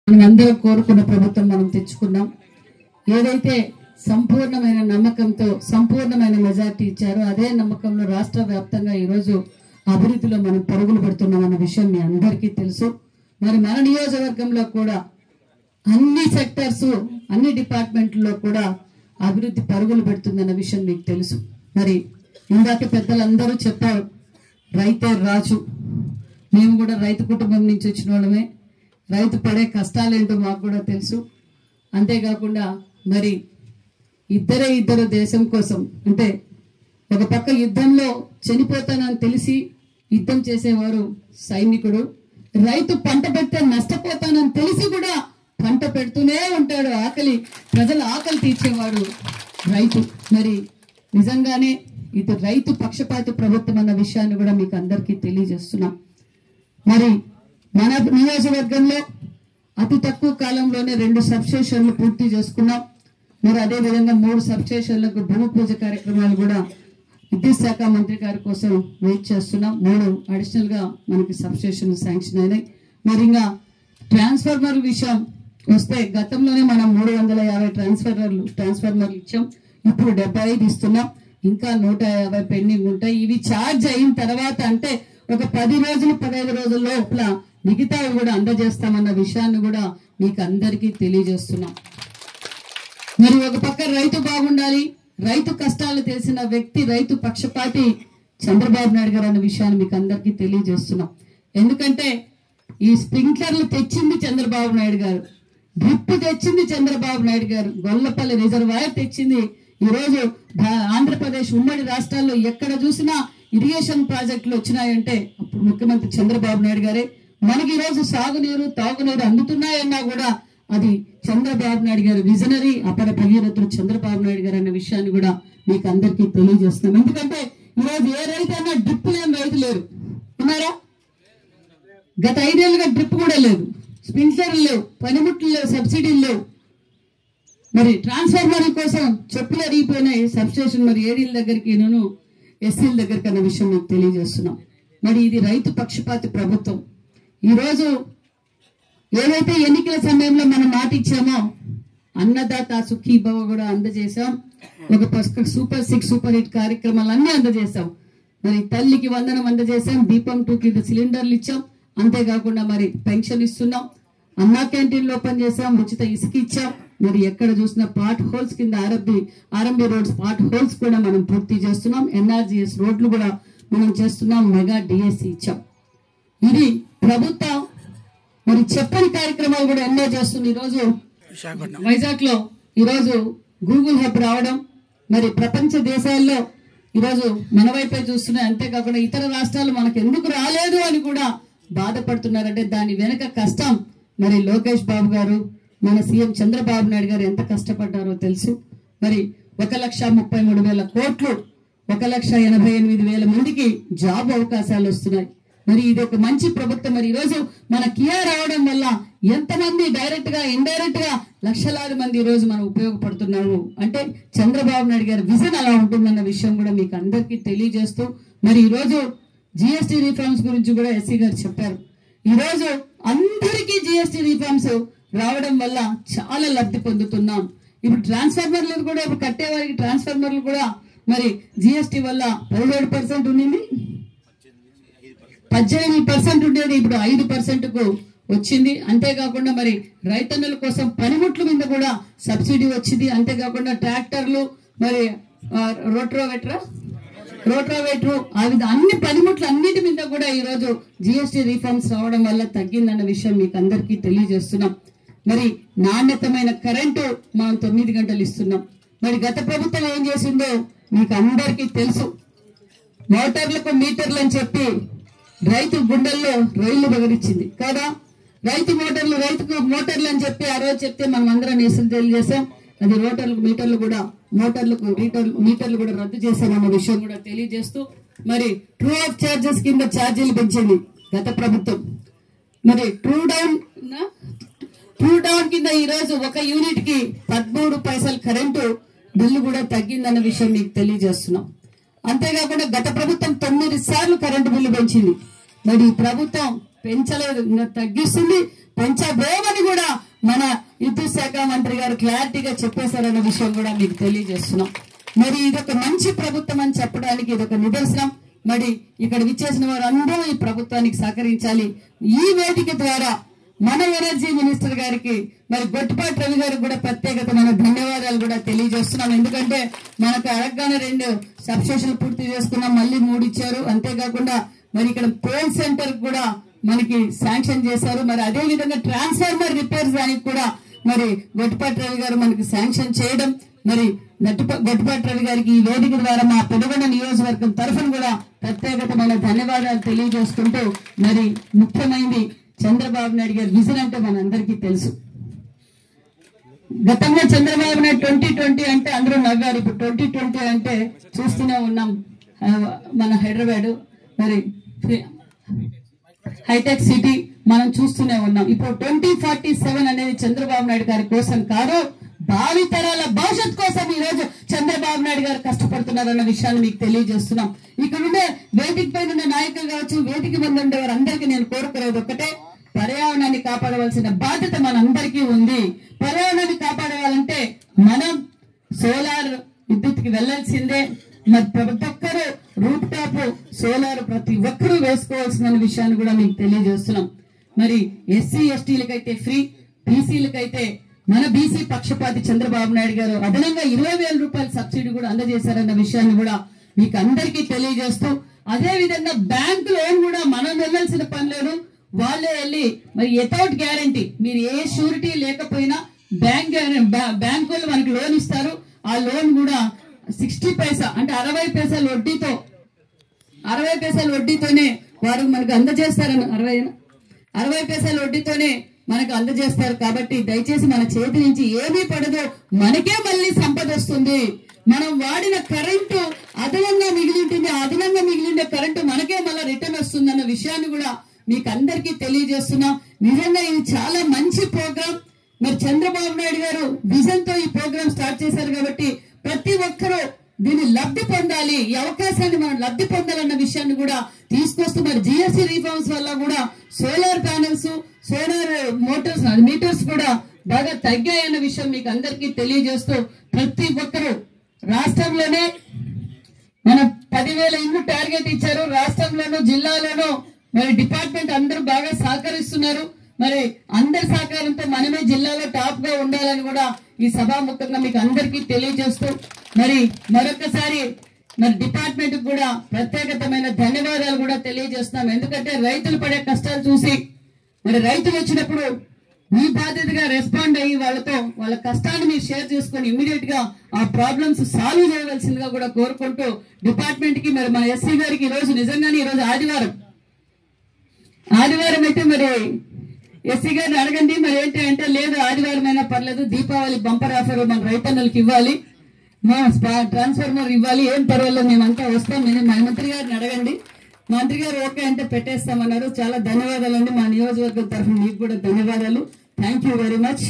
మనమందరం కోరుకున్న ప్రభుత్వం మనం తెచ్చుకున్నాం. ఏదైతే సంపూర్ణమైన నమ్మకంతో సంపూర్ణమైన మెజార్టీ ఇచ్చారో అదే నమ్మకంలో రాష్ట్ర వ్యాప్తంగా ఈరోజు అభివృద్ధిలో మనం పరుగులు పెడుతున్నాం అన్న విషయం మీ అందరికీ తెలుసు. మరి మన నియోజకవర్గంలో కూడా అన్ని సెక్టర్స్ అన్ని డిపార్ట్మెంట్లో కూడా అభివృద్ధి పరుగులు పెడుతుందన్న విషయం మీకు తెలుసు. మరి ఇందాక పెద్దలందరూ చెప్పారు రైతే రాజు. మేము కూడా రైతు కుటుంబం నుంచి వచ్చిన వాళ్ళమే. రైతు పడే కష్టాలేంటో మాకు కూడా తెలుసు. అంతేకాకుండా మరి ఇద్దరు దేశం కోసం అంటే ఒక పక్క యుద్ధంలో చనిపోతానని తెలిసి యుద్ధం చేసేవారు సైనికుడు, రైతు పంట పెడితే నష్టపోతానని తెలిసి కూడా పంట పెడుతూనే ఉంటాడు. ప్రజల ఆకలి తీర్చేవాడు రైతు. మరి నిజంగానే ఇది రైతు పక్షపాతి ప్రభుత్వం అన్న విషయాన్ని కూడా మీకు అందరికీ తెలియజేస్తున్నాం. మరి మన నియోజకవర్గంలో అతి తక్కువ కాలంలోనే 2 సబ్స్టేషన్లు పూర్తి చేసుకున్నాం. మరి అదేవిధంగా 3 సబ్స్టేషన్లకు భూమి పూజ కార్యక్రమాలు కూడా విద్యుత్ శాఖ మంత్రి గారి కోసం వెయిట్ చేస్తున్నాం. 3 అడిషనల్ గా మనకి సబ్స్టేషన్లు శాంక్షన్ అయినాయి. మరి ఇంకా ట్రాన్స్ఫార్మర్ విషయం వస్తే గతంలోనే మనం 350 ట్రాన్స్ఫార్మర్లు ఇచ్చాం. ఇప్పుడు 75 ఇస్తున్నాం. ఇంకా 150 పెండింగ్ ఉంటాయి. ఇవి ఛార్జ్ అయిన తర్వాత అంటే ఒక 10 రోజులు 15 రోజుల లోపల మిగతావి కూడా అందజేస్తామన్న విషయాన్ని కూడా మీకు అందరికీ తెలియజేస్తున్నాం. మరి ఒక పక్క రైతు బాగుండాలి, రైతు కష్టాలు తెలిసిన వ్యక్తి రైతు పక్షపాతి చంద్రబాబు నాయుడు గారు అన్న విషయాన్ని మీకు అందరికీ తెలియజేస్తున్నాం. ఎందుకంటే ఈ స్ప్రింక్లర్లు తెచ్చింది చంద్రబాబు నాయుడు గారు, డ్రిప్ తెచ్చింది చంద్రబాబు నాయుడు గారు, గొల్లపల్లి రిజర్వాయర్ తెచ్చింది. ఈరోజు ఆంధ్రప్రదేశ్ ఉమ్మడి రాష్ట్రాల్లో ఎక్కడ చూసినా ఇరిగేషన్ ప్రాజెక్టులు వచ్చినాయంటే అప్పుడు ముఖ్యమంత్రి చంద్రబాబు నాయుడు గారే. మనకి ఈరోజు సాగునీరు తాగునీరు అందుతున్నాయన్నా కూడా అది చంద్రబాబు నాయుడు గారు విజనరీ అపర భగీరథుడు చంద్రబాబు నాయుడు గారు అన్న విషయాన్ని కూడా మీకు అందరికీ తెలియజేస్తున్నాం. ఎందుకంటే ఈరోజు ఏ రైతు అన్నా డ్రిప్ లేని రైతు లేరు, ఉన్నారా? గత 5 ఏళ్ళుగా డ్రిప్ కూడా లేదు, స్ప్రింక్లర్లు లేవు, పనిముట్లు లేవు, సబ్సిడీలు లేవు. మరి ట్రాన్స్ఫార్మర్ కోసం చెప్పులు అరిగిపోయినాయి సబ్స్టేషన్. మరి ఏడీల దగ్గరికి ఎస్సీల దగ్గరికి అన్న విషయం మీకు తెలియజేస్తున్నాం. మరి ఇది రైతు పక్షపాతి ప్రభుత్వం. ఈరోజు ఏదైతే ఎన్నికల సమయంలో మనం మాట ఇచ్చామో అన్నదాత సుఖీభవ కూడా అందజేశాం. ఒక సూపర్ 6 సూపర్ హిట్ కార్యక్రమాలన్నీ అందజేశాం. మరి తల్లికి వందనం అందజేశాం, దీపం 2 కింద సిలిండర్లు ఇచ్చాం. అంతేకాకుండా మరి పెన్షన్ ఇస్తున్నాం, అన్నా క్యాంటీన్లు ఓపెన్ చేశాం, ఉచిత ఇసుక ఇచ్చాం. మరి ఎక్కడ చూసినా పార్ట్ హోల్స్ కింద ఆర్ఎంబీ రోడ్స్ పార్ట్ హోల్స్ కూడా మనం పూర్తి చేస్తున్నాం. ఎన్ఆర్జీఎస్ రోడ్లు కూడా మనం చేస్తున్నాం. మెగా డిఎస్సి ఇచ్చాం. ఇది ప్రభుత్వం మరి చెప్పని కార్యక్రమాలు కూడా ఎన్నో చేస్తుంది. ఈరోజు వైజాగ్ లో ఈరోజు గూగుల్ హబ్ రావడం, మరి ప్రపంచ దేశాల్లో ఈరోజు మన వైపే చూస్తున్నాయి. అంతేకాకుండా ఇతర రాష్ట్రాలు మనకు ఎందుకు రాలేదు అని కూడా బాధపడుతున్నారంటే దాని వెనక కష్టం మరి లోకేష్ బాబు గారు, మన సీఎం చంద్రబాబు నాయుడు గారు ఎంత కష్టపడ్డారో తెలుసు. మరి 1,33,000 కోట్లు, 1,88,000 మందికి జాబ్ అవకాశాలు వస్తున్నాయి. మరి ఇది ఒక మంచి ప్రభుత్వం. మరి ఈరోజు మన కియా రావడం వల్ల ఎంతమంది డైరెక్ట్ గా ఇండైరెక్ట్ గా లక్షలాది మంది ఈ రోజు మనం ఉపయోగపడుతున్నాము అంటే చంద్రబాబు నాయుడు గారి విజన్ అలా ఉంటుందన్న విషయం కూడా మీకు అందరికీ తెలియజేస్తూ మరి ఈరోజు జిఎస్టీ రిఫార్మ్స్ గురించి కూడా ఎస్సీ గారు చెప్పారు. ఈరోజు అందరికీ జిఎస్టీ రిఫార్మ్స్ రావడం వల్ల చాలా లబ్ధి పొందుతున్నాం. ఇప్పుడు ట్రాన్స్ఫార్మర్లు కూడా ఇప్పుడు కట్టే వారికి ట్రాన్స్ఫార్మర్లు కూడా మరి జిఎస్టీ వల్ల 17% ఉండింది, 18% ఉండేది, ఇప్పుడు 5% కు వచ్చింది. అంతేకాకుండా మరి రైతన్నుల కోసం పనిముట్ల మీద కూడా సబ్సిడీ వచ్చింది. అంతేకాకుండా ట్రాక్టర్లు మరి రోట్రోవేటర్ అన్ని పనిముట్లు అన్నిటి మీద కూడా ఈరోజు జిఎస్టీ రిఫార్మ్స్ రావడం వల్ల తగ్గిందన్న విషయం మీకు అందరికీ తెలియజేస్తున్నాం. మరి నాణ్యతమైన కరెంటు మనం 9 గంటలు ఇస్తున్నాం. మరి గత ప్రభుత్వం ఏం చేసిందో మీకు అందరికీ తెలుసు. మోటార్లకు మీటర్లు అని చెప్పి రైతు గుండెల్లో రైళ్లు బగరిచ్చింది కదా. రైతుకు మోటార్లు అని చెప్పి ఆ రోజు చెప్తే మనం అందరం నిరసన తెలియజేశాం. అది మీటర్లు కూడా రద్దు చేశామన్న విషయం కూడా తెలియజేస్తూ మరి ట్రూ ఆఫ్ చార్జెస్ కింద ఛార్జీలు పెంచింది గత ప్రభుత్వం. మరి ట్రూ డౌన్ కింద ఈ రోజు 1 యూనిట్ కి 13 పైసలు కరెంటు బిల్లు కూడా తగ్గిందన్న విషయం మీకు తెలియజేస్తున్నాం. అంతేకాకుండా గత ప్రభుత్వం 9 సార్లు కరెంటు బిల్లు పెంచింది. మరి ప్రభుత్వం పెంచలేదు, ఇంకా తగ్గిస్తుంది. పెంచబోమని కూడా మన విద్యుత్ శాఖ మంత్రి గారు క్లారిటీగా చెప్పేశారన్న విషయం కూడా మీకు తెలియజేస్తున్నాం. మరి ఇదొక మంచి ప్రభుత్వం అని చెప్పడానికి ఇదొక నిదర్శనం. మరి ఇక్కడ విచ్చేసిన వారు అందరూ ఈ ప్రభుత్వానికి సహకరించాలి. ఈ వేదిక ద్వారా మన ఎనర్జీ మినిస్టర్ గారికి మరి గొట్టిపాటి రవి గారికి కూడా ప్రత్యేకమైన ధన్యవాదాలు కూడా తెలియజేస్తున్నాం. ఎందుకంటే మనకు అడగగానే 2 సబ్స్టేషన్లు పూర్తి చేసుకున్నాం, మళ్ళీ 3 ఇచ్చారు. అంతేకాకుండా మరి ఇక్కడ పోల్ సెంటర్ కూడా మనకి శాంక్షన్ చేశారు. మరి అదే విధంగా ట్రాన్స్ఫార్మర్ రిపేర్స్ దానికి కూడా మరి గొట్టిపాటి రవి గారు మనకి శాంక్షన్ చేయడం, మరి గొట్టిపాటి రవి గారికి ఈ వేదిక ద్వారా మా పెనుగొండ నియోజకవర్గం తరఫున కూడా ప్రత్యేకమైన ధన్యవాదాలు తెలియజేసుకుంటూ, మరి ముఖ్యమైనది చంద్రబాబు నాయుడు గారి విజన్ అంటే మనందరికీ తెలుసు. గతంలో చంద్రబాబు నాయుడు 2020 అంటే అందరూ నవ్వారు. ఇప్పుడు 2020 అంటే చూస్తూనే ఉన్నాం. మన హైదరాబాద్ మరి హైటెక్ సిటీ మనం చూస్తూనే ఉన్నాం. ఇప్పుడు 2047 అనేది చంద్రబాబు నాయుడు గారి కోసం కాదు, భావి తరాల భవిష్యత్ కోసం ఈ రోజు చంద్రబాబు నాయుడు గారు కష్టపడుతున్నారన్న విషయాన్ని మీకు తెలియజేస్తున్నాం. ఇక్కడ ఉండే వేదిక పైన ఉన్న నాయకులు కావచ్చు, వేదిక ముందు ఉండే వారందరికీ నేను కోరుకునేది ఒక్కటే, పర్యావరణాన్ని కాపాడవలసిన బాధ్యత మనందరికీ ఉంది. పర్యావరణాన్ని కాపాడవాలంటే మనం సోలార్ విద్యుత్కి వెళ్లాల్సిందే. మరి ప్రతి ఒక్కరూ రూఫ్ టాప్ సోలార్ ప్రతి ఒక్కరూ వేసుకోవాల్సిన విషయాన్ని కూడా మీకు తెలియజేస్తున్నాం. మరి ఎస్సీ ఎస్టీలకైతే ఫ్రీ, బీసీలకైతే మన బీసీ పక్షపాతి చంద్రబాబు నాయుడు గారు అదనంగా 20,000 రూపాయల సబ్సిడీ కూడా అందజేశారన్న విషయాన్ని కూడా మీకు అందరికీ తెలియజేస్తూ, అదే విధంగా బ్యాంకు లోన్ కూడా మనం వెళ్ళాల్సిన పని లేదు, వాళ్ళే వెళ్ళి మరి వితౌట్ గ్యారంటీ మీరు ఏ షూరిటీ లేకపోయినా బ్యాంకులు మనకి లోన్ ఇస్తారు. ఆ లోన్ కూడా 60 పైసా అంటే 60 పైసల వడ్డీతో 60 పైసల వడ్డీతోనే వారు మనకు అందజేస్తారని 60 పైసల వడ్డీతోనే మనకు అందజేస్తారు. కాబట్టి దయచేసి మన చేతి నుంచి ఏమీ పడదు, మనకే మళ్ళీ సంపద వస్తుంది. మనం వాడిన కరెంటు అదనంగా మిగిలి ఉంటుంది, అదనంగా మిగిలిన కరెంటు మనకే మళ్ళీ రిటర్న్ వస్తుంది అన్న విషయాన్ని కూడా మీకు అందరికీ తెలియజేస్తున్నాం. నిజంగా ఇది చాలా మంచి ప్రోగ్రామ్. మరి చంద్రబాబు నాయుడు గారు విజన్ తో ఈ ప్రోగ్రామ్ స్టార్ట్ చేశారు కాబట్టి ప్రతి ఒక్కరూ దీన్ని లబ్ధి పొందాలి, ఈ అవకాశాన్ని మనం లబ్ధి పొందాలన్న విషయాన్ని కూడా తీసుకొస్తూ, మరి జిఎస్టీ రిఫార్మ్స్ వల్ల కూడా సోలార్ ప్యానెల్స్, సోలార్ మీటర్స్ కూడా బాగా తగ్గాయన్న విషయం మీకు అందరికీ తెలియజేస్తూ, ప్రతి ఒక్కరూ రాష్ట్రంలోనే మన 10,000 ఇండ్లు టార్గెట్ ఇచ్చారు. రాష్ట్రంలోనూ జిల్లాలోనూ మరి డిపార్ట్మెంట్ అందరూ బాగా సహకరిస్తున్నారు. మరి అందరి సహకారంతో మనమే జిల్లాలో టాప్ గా ఉండాలని కూడా ఈ సభాముఖంగా మీకు అందరికీ తెలియజేస్తూ, మరి మరొకసారి మరి డిపార్ట్మెంట్ కూడా ప్రత్యేకమైన ధన్యవాదాలు కూడా తెలియజేస్తున్నాం. ఎందుకంటే రైతులు పడే కష్టాలు చూసి మరి రైతులు వచ్చినప్పుడు మీ బాధ్యతగా రెస్పాండ్ అయ్యి వాళ్ళతో వాళ్ళ కష్టాన్ని మీరు షేర్ చేసుకుని ఇమీడియట్ గా ఆ ప్రాబ్లమ్స్ సాల్వ్ చేయవలసిందిగా కూడా కోరుకుంటూ, డిపార్ట్మెంట్ కి మరి మన ఎస్సీ గారికి ఈ రోజు నిజంగానే ఈ రోజు ఆదివారం అయితే మరి ఎస్సీ గారిని అడగండి, మరి ఏంటి అంటే లేదు ఆదివారం అయినా పర్లేదు, దీపావళి బంపర్ ఆఫర్ మన రైతన్నలకు ఇవ్వాలి, ట్రాన్స్ఫార్మర్ ఇవ్వాలి, ఏం పర్వాలేదు మేమంతా వస్తాం, మా మంత్రి గారిని అడగండి. మంత్రి గారు ఓకే అంటే పెట్టేస్తామన్నారు. చాలా ధన్యవాదాలు అండి, మా నియోజకవర్గం తరఫున మీకు కూడా ధన్యవాదాలు. Thank you very much.